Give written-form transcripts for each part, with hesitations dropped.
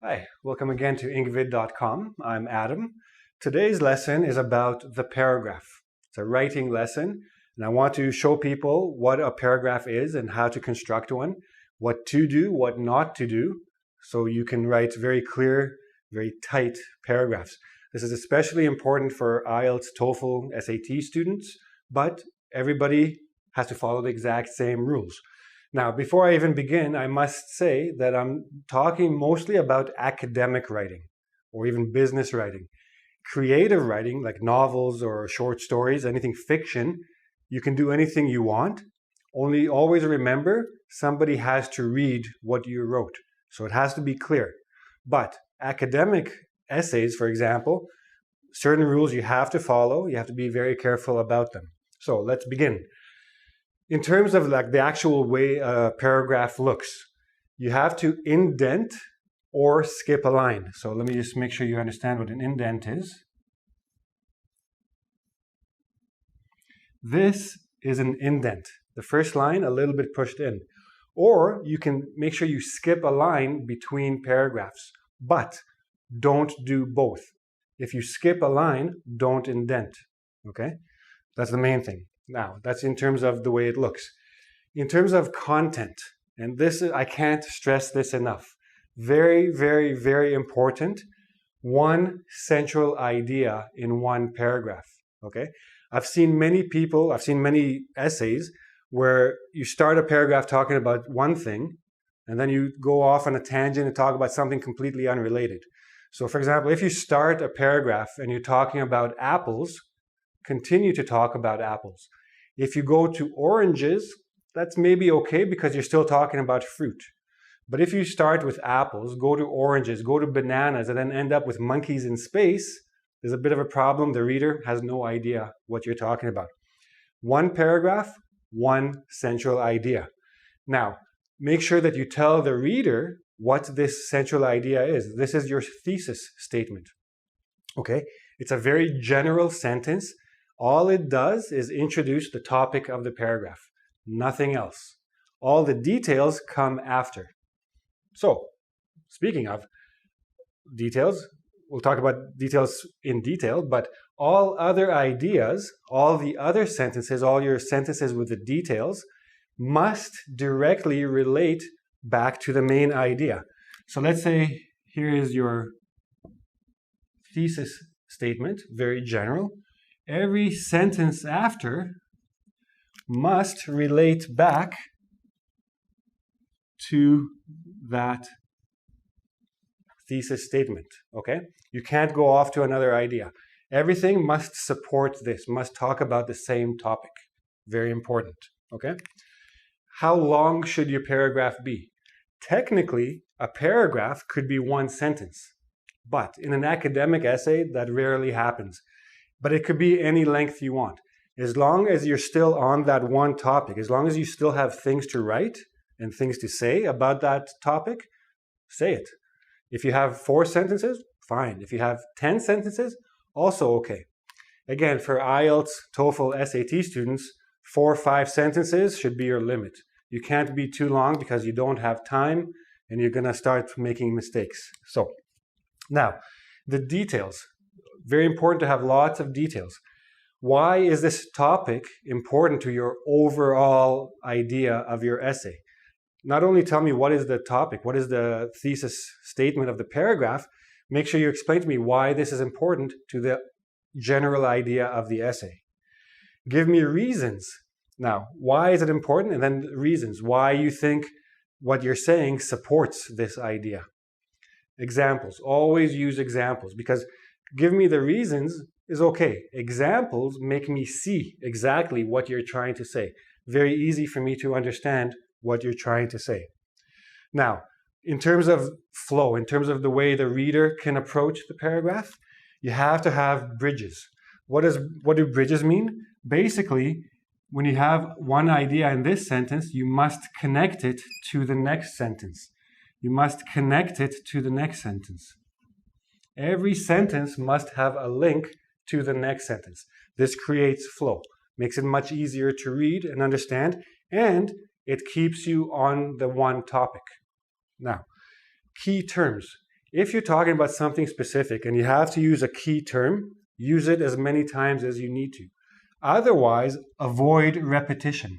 Hi, welcome again to ingvid.com. I'm Adam. Today's lesson is about the paragraph. It's a writing lesson, and I want to show people what a paragraph is and how to construct one, what to do, what not to do, so you can write very clear, very tight paragraphs. This is especially important for IELTS, TOEFL, SAT students, but everybody has to follow the exact same rules. Now, before I even begin, I must say that I'm talking mostly about academic writing or even business writing. Creative writing, like novels or short stories, anything fiction, you can do anything you want. Only always remember, somebody has to read what you wrote. So it has to be clear. But academic essays, for example, certain rules you have to follow. You have to be very careful about them. So let's begin. In terms of like the actual way a paragraph looks, you have to indent or skip a line. So let me just make sure you understand what an indent is. This is an indent. The first line a little bit pushed in. Or you can make sure you skip a line between paragraphs, but don't do both. If you skip a line, don't indent. Okay? That's the main thing. Now, that's in terms of the way it looks. In terms of content, and this is, I can't stress this enough. Very, very, very important. One central idea in one paragraph. Okay? I've seen many essays where you start a paragraph talking about one thing, and then you go off on a tangent and talk about something completely unrelated. So, for example, if you start a paragraph and you're talking about apples, continue to talk about apples. If you go to oranges, that's maybe okay because you're still talking about fruit. But if you start with apples, go to oranges, go to bananas, and then end up with monkeys in space, there's a bit of a problem. The reader has no idea what you're talking about. One paragraph, one central idea. Now, make sure that you tell the reader what this central idea is. This is your thesis statement. Okay? It's a very general sentence. All it does is introduce the topic of the paragraph, nothing else. All the details come after. So, speaking of details, we'll talk about details in detail, but all other ideas, all the other sentences, all your sentences with the details must directly relate back to the main idea. So let's say here is your thesis statement, very general. Every sentence after must relate back to that thesis statement, okay? You can't go off to another idea. Everything must support this, must talk about the same topic. Very important, okay? How long should your paragraph be? Technically, a paragraph could be one sentence, but in an academic essay, that rarely happens. But it could be any length you want. As long as you're still on that one topic, as long as you still have things to write and things to say about that topic, say it. If you have 4 sentences, fine. If you have 10 sentences, also okay. Again, for IELTS, TOEFL, SAT students, 4 or 5 sentences should be your limit. You can't be too long because you don't have time and you're going to start making mistakes. So, now, the details. Very important to have lots of details. Why is this topic important to your overall idea of your essay? Not only tell me what is the topic, what is the thesis statement of the paragraph, make sure you explain to me why this is important to the general idea of the essay. Give me reasons. Now, why is it important? And then reasons. Why you think what you're saying supports this idea. Examples. Always use examples because give me the reasons is okay. Examples make me see exactly what you're trying to say. Very easy for me to understand what you're trying to say. Now, in terms of flow, in terms of the way the reader can approach the paragraph, you have to have bridges. What do bridges mean? Basically, when you have one idea in this sentence, you must connect it to the next sentence. You must connect it to the next sentence. Every sentence must have a link to the next sentence. This creates flow, makes it much easier to read and understand, and it keeps you on the one topic. Now, key terms. If you're talking about something specific and you have to use a key term, use it as many times as you need to. Otherwise, avoid repetition.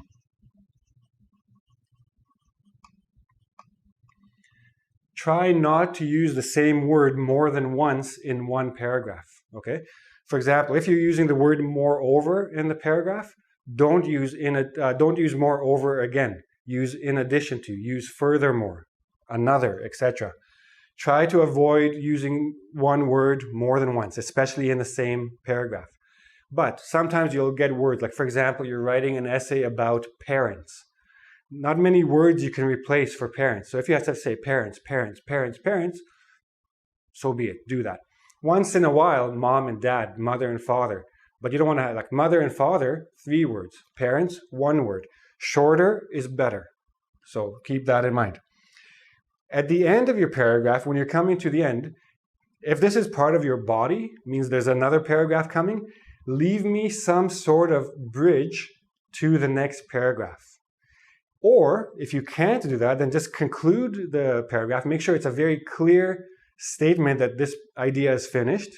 Try not to use the same word more than once in one paragraph, okay? For example, if you're using the word moreover in the paragraph, don't use moreover again. Use in addition to, use furthermore, another, etc. Try to avoid using one word more than once, especially in the same paragraph. But sometimes you'll get words, like for example, you're writing an essay about parents. Not many words you can replace for parents. So if you have to say parents, parents, parents, parents, so be it, do that. Once in a while, mom and dad, mother and father. But you don't want to have like mother and father, 3 words. Parents, 1 word. Shorter is better. So keep that in mind. At the end of your paragraph, when you're coming to the end, if this is part of your body, means there's another paragraph coming, leave me some sort of bridge to the next paragraph. Or if you can't do that, then just conclude the paragraph. Make sure it's a very clear statement that this idea is finished.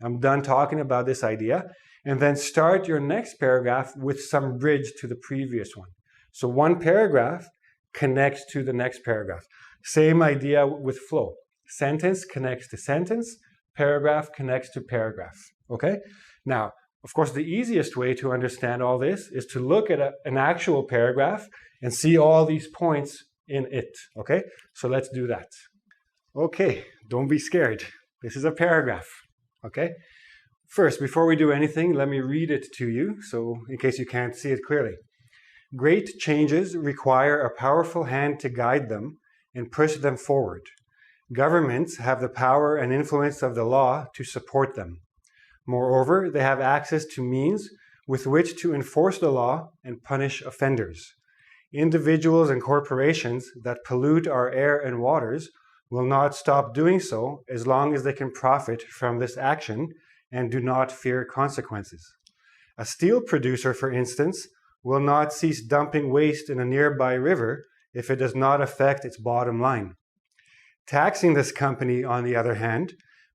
I'm done talking about this idea. And then start your next paragraph with some bridge to the previous one. So one paragraph connects to the next paragraph. Same idea with flow. Sentence connects to sentence, paragraph connects to paragraph. Okay? Now, of course, the easiest way to understand all this is to look at an actual paragraph and see all these points in it. Okay? So let's do that. Okay, don't be scared. This is a paragraph. Okay? First, before we do anything, let me read it to you, so in case you can't see it clearly. Great changes require a powerful hand to guide them and push them forward. Governments have the power and influence of the law to support them. Moreover, they have access to means with which to enforce the law and punish offenders. Individuals and corporations that pollute our air and waters will not stop doing so as long as they can profit from this action and do not fear consequences. A steel producer, for instance, will not cease dumping waste in a nearby river if it does not affect its bottom line. Taxing this company, on the other hand,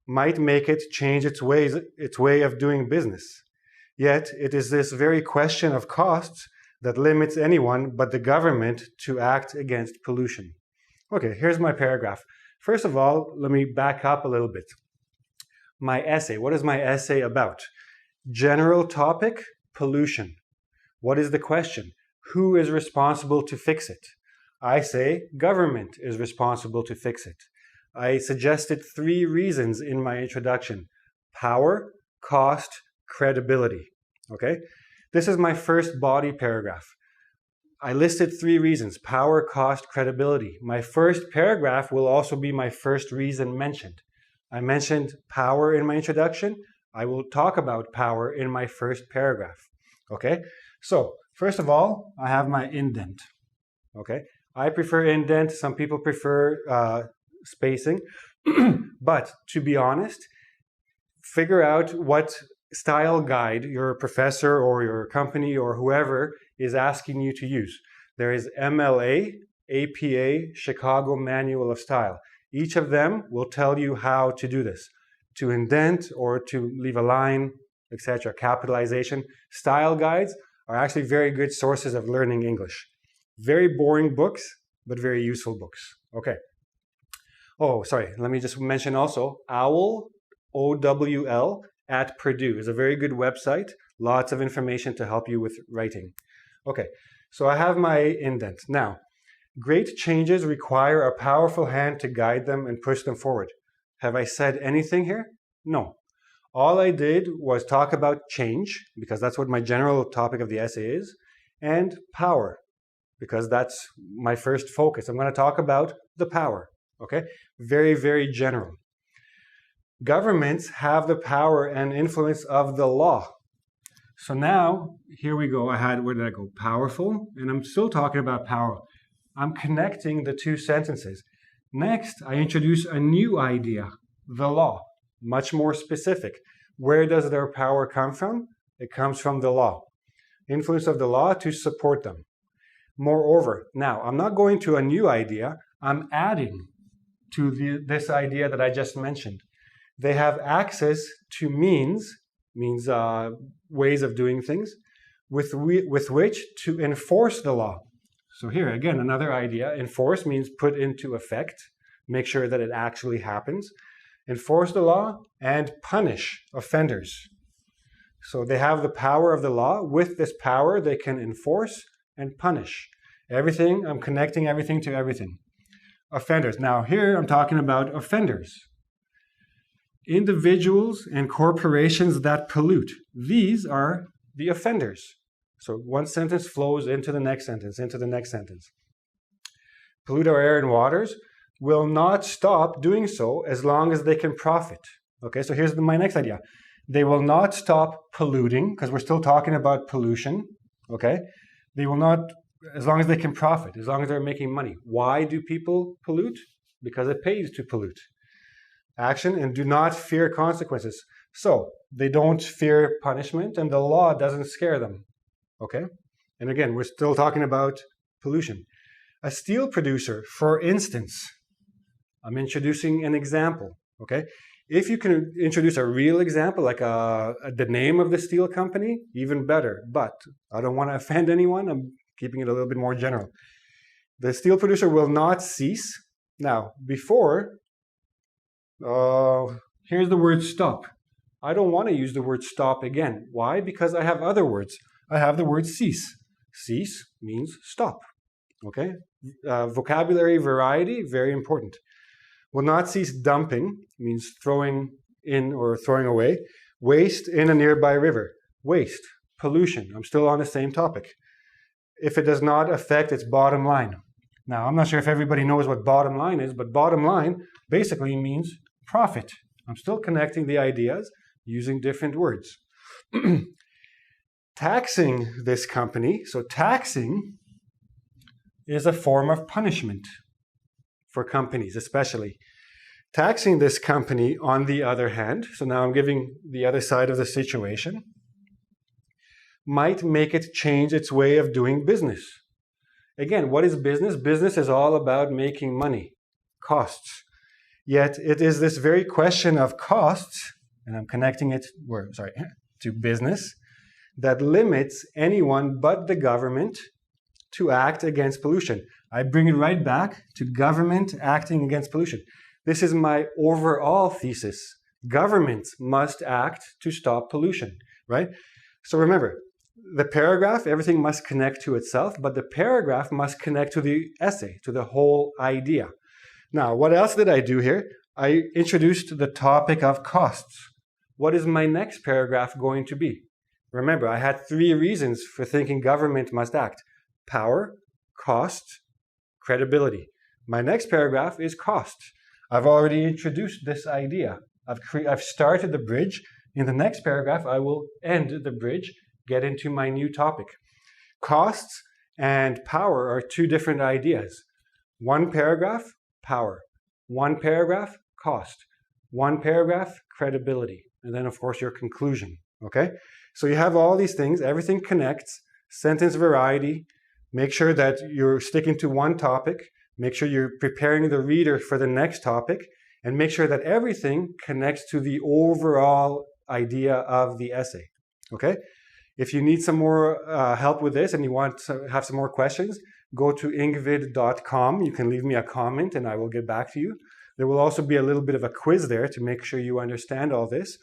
might make it change its way of doing business. Yet it is this very question of costs that limits anyone but the government to act against pollution. Okay, here's my paragraph. First of all, let me back up a little bit. My essay, what is my essay about? General topic, pollution. What is the question? Who is responsible to fix it? I say government is responsible to fix it. I suggested 3 reasons in my introduction: power, cost, credibility. Okay? This is my first body paragraph. I listed 3 reasons: power, cost, credibility. My first paragraph will also be my first reason mentioned. I mentioned power in my introduction. I will talk about power in my first paragraph. Okay? So, first of all, I have my indent. Okay? I prefer indent. Some people prefer spacing. But to be honest, figure out what style guide your professor or your company or whoever is asking you to use. There is MLA, APA, Chicago Manual of Style. Each of them will tell you how to do this. To indent or to leave a line, etc. Capitalization. Style guides are actually very good sources of learning English. Very boring books, but very useful books. Okay. Oh, sorry. Let me just mention also, OWL, OWL, at Purdue is a very good website. Lots of information to help you with writing. Okay, so I have my indent. Now, great changes require a powerful hand to guide them and push them forward. Have I said anything here? No. All I did was talk about change, because that's what my general topic of the essay is, and power, because that's my first focus. I'm going to talk about the power, okay? Very, very general. Governments have the power and influence of the law. So now, here we go. Where did I go? Powerful, and I'm still talking about power. I'm connecting the 2 sentences. Next, I introduce a new idea, the law, much more specific. Where does their power come from? It comes from the law. Influence of the law to support them. Moreover, now, I'm not going to a new idea. I'm adding to this idea that I just mentioned. They have access to means ways of doing things, with which to enforce the law. So here, again, another idea. Enforce means put into effect, make sure that it actually happens. Enforce the law and punish offenders. So they have the power of the law. With this power, they can enforce and punish. Everything, I'm connecting everything to everything. Offenders. Now here, I'm talking about offenders. Individuals and corporations that pollute. These are the offenders. So one sentence flows into the next sentence, into the next sentence. Pollute our air and waters will not stop doing so as long as they can profit. Okay, so here's my next idea. They will not stop polluting, because we're still talking about pollution. Okay, they will not, as long as they can profit, as long as they're making money. Why do people pollute? Because it pays to pollute. Action, and do not fear consequences. So they don't fear punishment, and the law doesn't scare them. Okay? And again, we're still talking about pollution. A steel producer, for instance, I'm introducing an example. Okay? If you can introduce a real example, like the name of the steel company, even better. But I don't want to offend anyone. I'm keeping it a little bit more general. The steel producer will not cease. Now, before, here's the word stop. I don't want to use the word stop again. Why? Because I have other words. I have the word cease. Cease means stop. Okay? Vocabulary variety, very important. Will not cease dumping, means throwing in or throwing away. Waste in a nearby river. Waste, pollution. I'm still on the same topic. If it does not affect its bottom line. Now, I'm not sure if everybody knows what bottom line is, but bottom line basically means profit. I'm still connecting the ideas using different words. Taxing this company, so taxing is a form of punishment for companies especially. Taxing this company, on the other hand, so now I'm giving the other side of the situation, might make it change its way of doing business. Again, what is business? Business is all about making money, costs. Yet it is this very question of costs, and I'm connecting it to business, that limits anyone but the government to act against pollution. I bring it right back to government acting against pollution. This is my overall thesis. Governments must act to stop pollution, right? So remember, the paragraph, everything must connect to itself, but the paragraph must connect to the essay, to the whole idea. Now, what else did I do here? I introduced the topic of costs. What is my next paragraph going to be? Remember, I had 3 reasons for thinking government must act. Power, cost, credibility. My next paragraph is cost. I've already introduced this idea. I've started the bridge. In the next paragraph, I will end the bridge, get into my new topic. Costs and power are 2 different ideas. 1 paragraph, power. 1 paragraph, cost. 1 paragraph, credibility. And then, of course, your conclusion. Okay? So you have all these things. Everything connects. Sentence variety. Make sure that you're sticking to 1 topic. Make sure you're preparing the reader for the next topic. And make sure that everything connects to the overall idea of the essay. Okay? If you need some more help with this and you want to have some more questions, go to ingvid.com. You can leave me a comment and I will get back to you. There will also be a little bit of a quiz there to make sure you understand all this.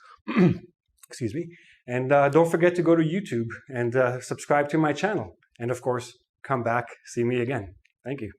Excuse me. And don't forget to go to YouTube and subscribe to my channel. And of course, come back, see me again. Thank you.